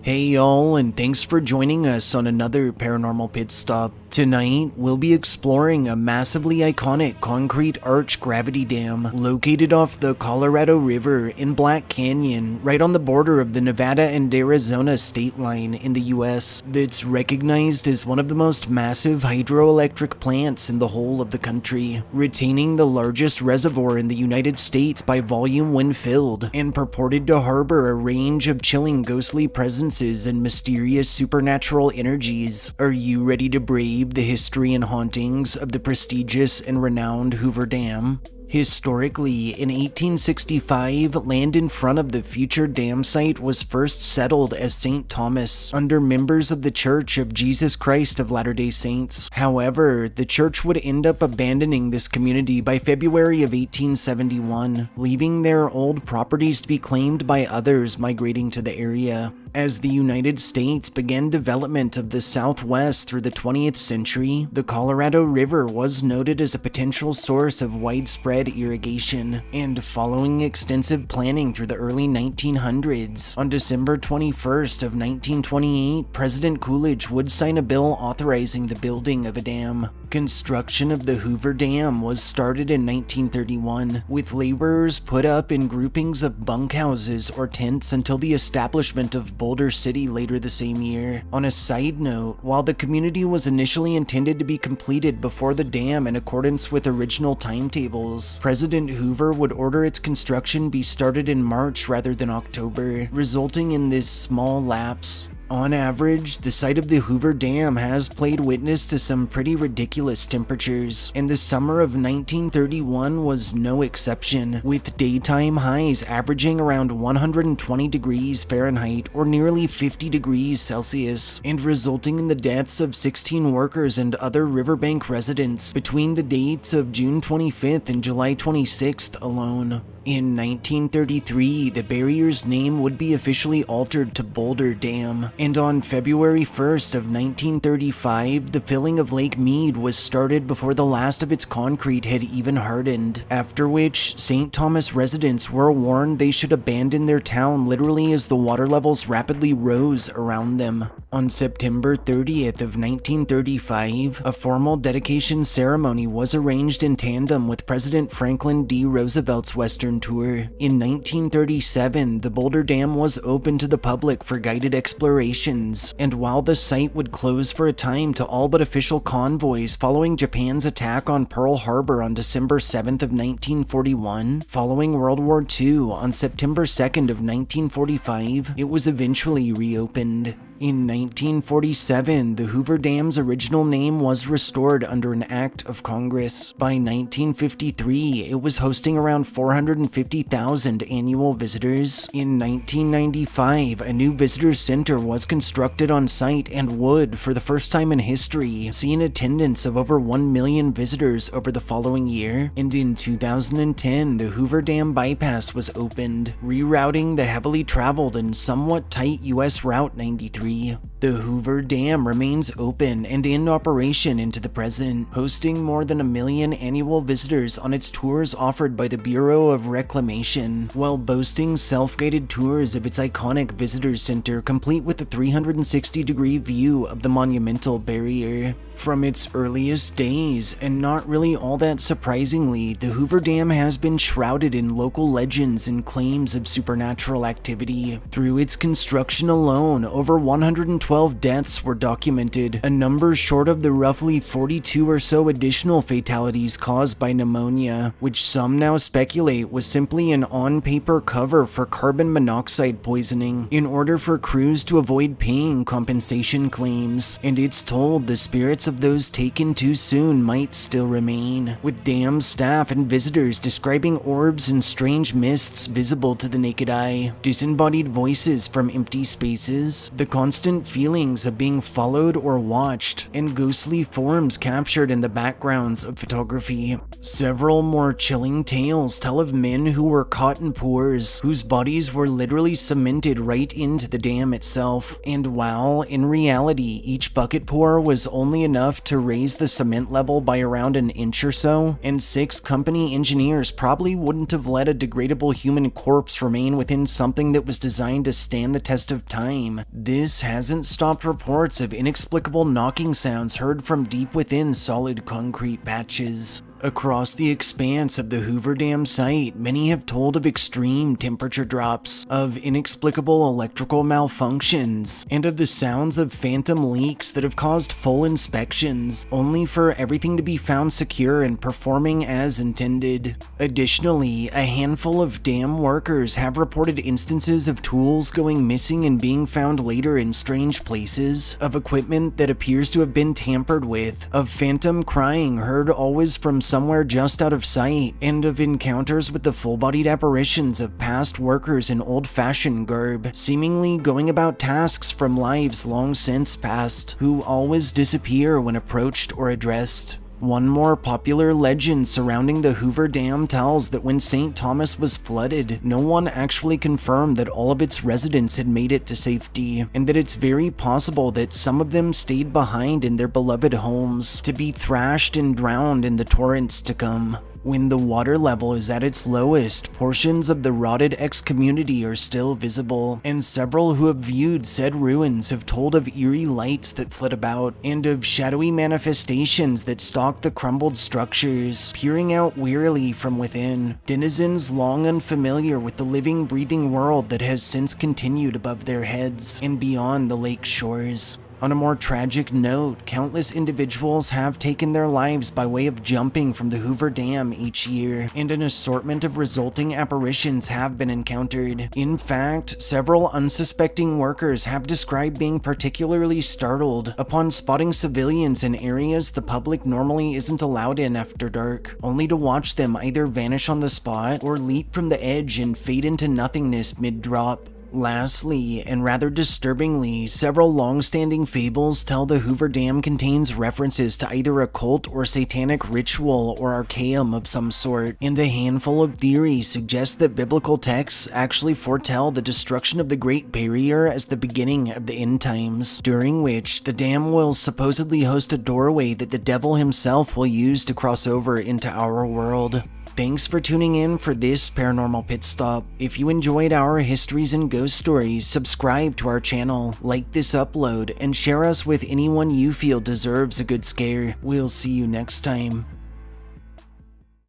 Hey y'all, and thanks for joining us on another Paranormal Pit Stop. Tonight, we'll be exploring a massively iconic concrete arch gravity dam located off the Colorado River in Black Canyon, right on the border of the Nevada and Arizona state line in the US, that's recognized as one of the most massive hydroelectric plants in the whole of the country, retaining the largest reservoir in the United States by volume when filled, and purported to harbor a range of chilling ghostly presences and mysterious supernatural energies. Are you ready to brave the history and hauntings of the prestigious and renowned Hoover Dam? Historically, in 1865, land in front of the future dam site was first settled as St. Thomas under members of the Church of Jesus Christ of Latter-day Saints. However, the church would end up abandoning this community by February of 1871, leaving their old properties to be claimed by others migrating to the area. As the United States began development of the Southwest through the 20th century, the Colorado River was noted as a potential source of widespread irrigation, and following extensive planning through the early 1900s, on December 21st of 1928, President Coolidge would sign a bill authorizing the building of a dam. Construction of the Hoover Dam was started in 1931, with laborers put up in groupings of bunkhouses or tents until the establishment of Boulder City later the same year. On a side note, while the community was initially intended to be completed before the dam in accordance with original timetables, President Hoover would order its construction be started in March rather than October, resulting in this small lapse. On average, the site of the Hoover Dam has played witness to some pretty ridiculous temperatures, and the summer of 1931 was no exception, with daytime highs averaging around 120 degrees Fahrenheit or nearly 50 degrees Celsius, and resulting in the deaths of 16 workers and other riverbank residents between the dates of June 25th and July 26th alone. In 1933, the barrier's name would be officially altered to Boulder Dam, and on February 1st of 1935, the filling of Lake Mead was started before the last of its concrete had even hardened, after which St. Thomas residents were warned they should abandon their town literally as the water levels rapidly rose around them. On September 30th of 1935, a formal dedication ceremony was arranged in tandem with President Franklin D. Roosevelt's Western tour. In 1937, the Boulder Dam was open to the public for guided explorations, and while the site would close for a time to all but official convoys following Japan's attack on Pearl Harbor on December 7th of 1941, following World War II on September 2nd of 1945, it was eventually reopened. In 1947, the Hoover Dam's original name was restored under an act of Congress. By 1953, it was hosting around 450,000 annual visitors. In 1995, a new visitor center was constructed on site and would, for the first time in history, see an attendance of over 1 million visitors over the following year. And in 2010, the Hoover Dam bypass was opened, rerouting the heavily traveled and somewhat tight US Route 93. The Hoover Dam remains open and in operation into the present, hosting more than 1 million annual visitors on its tours offered by the Bureau of Reclamation, while boasting self-guided tours of its iconic visitor center complete with a 360-degree view of the monumental barrier. From its earliest days, and not really all that surprisingly, the Hoover Dam has been shrouded in local legends and claims of supernatural activity. Through its construction alone, over 112 deaths were documented, a number short of the roughly 42 or so additional fatalities caused by pneumonia, which some now speculate was simply an on-paper cover for carbon monoxide poisoning in order for crews to avoid paying compensation claims, and it's told the spirits of those taken too soon might still remain, with dam staff and visitors describing orbs and strange mists visible to the naked eye, disembodied voices from empty spaces, the constant fear feelings of being followed or watched, and ghostly forms captured in the backgrounds of photography. Several more chilling tales tell of men who were caught in pours, whose bodies were literally cemented right into the dam itself, and while, in reality, each bucket pour was only enough to raise the cement level by around an inch or so, and 6 company engineers probably wouldn't have let a degradable human corpse remain within something that was designed to stand the test of time. This hasn't stopped reports of inexplicable knocking sounds heard from deep within solid concrete patches. Across the expanse of the Hoover Dam site, many have told of extreme temperature drops, of inexplicable electrical malfunctions, and of the sounds of phantom leaks that have caused full inspections, only for everything to be found secure and performing as intended. Additionally, a handful of dam workers have reported instances of tools going missing and being found later in strange places, of equipment that appears to have been tampered with, of phantom crying heard always from somewhere just out of sight, and of encounters with the full-bodied apparitions of past workers in old-fashioned garb, seemingly going about tasks from lives long since past, who always disappear when approached or addressed. One more popular legend surrounding the Hoover Dam tells that when St. Thomas was flooded, no one actually confirmed that all of its residents had made it to safety, and that it's very possible that some of them stayed behind in their beloved homes to be thrashed and drowned in the torrents to come. When the water level is at its lowest, portions of the rotted ex-community are still visible, and several who have viewed said ruins have told of eerie lights that flit about, and of shadowy manifestations that stalk the crumbled structures, peering out wearily from within. Denizens long unfamiliar with the living, breathing world that has since continued above their heads and beyond the lake shores. On a more tragic note, countless individuals have taken their lives by way of jumping from the Hoover Dam each year, and an assortment of resulting apparitions have been encountered. In fact, several unsuspecting workers have described being particularly startled upon spotting civilians in areas the public normally isn't allowed in after dark, only to watch them either vanish on the spot or leap from the edge and fade into nothingness mid-drop. Lastly, and rather disturbingly, several long-standing fables tell the Hoover Dam contains references to either a cult or satanic ritual or archaeum of some sort, and a handful of theories suggest that biblical texts actually foretell the destruction of the Great Barrier as the beginning of the end times, during which the dam will supposedly host a doorway that the devil himself will use to cross over into our world. Thanks for tuning in for this Paranormal Pit Stop. If you enjoyed our histories and ghost stories, subscribe to our channel, like this upload, and share us with anyone you feel deserves a good scare. We'll see you next time.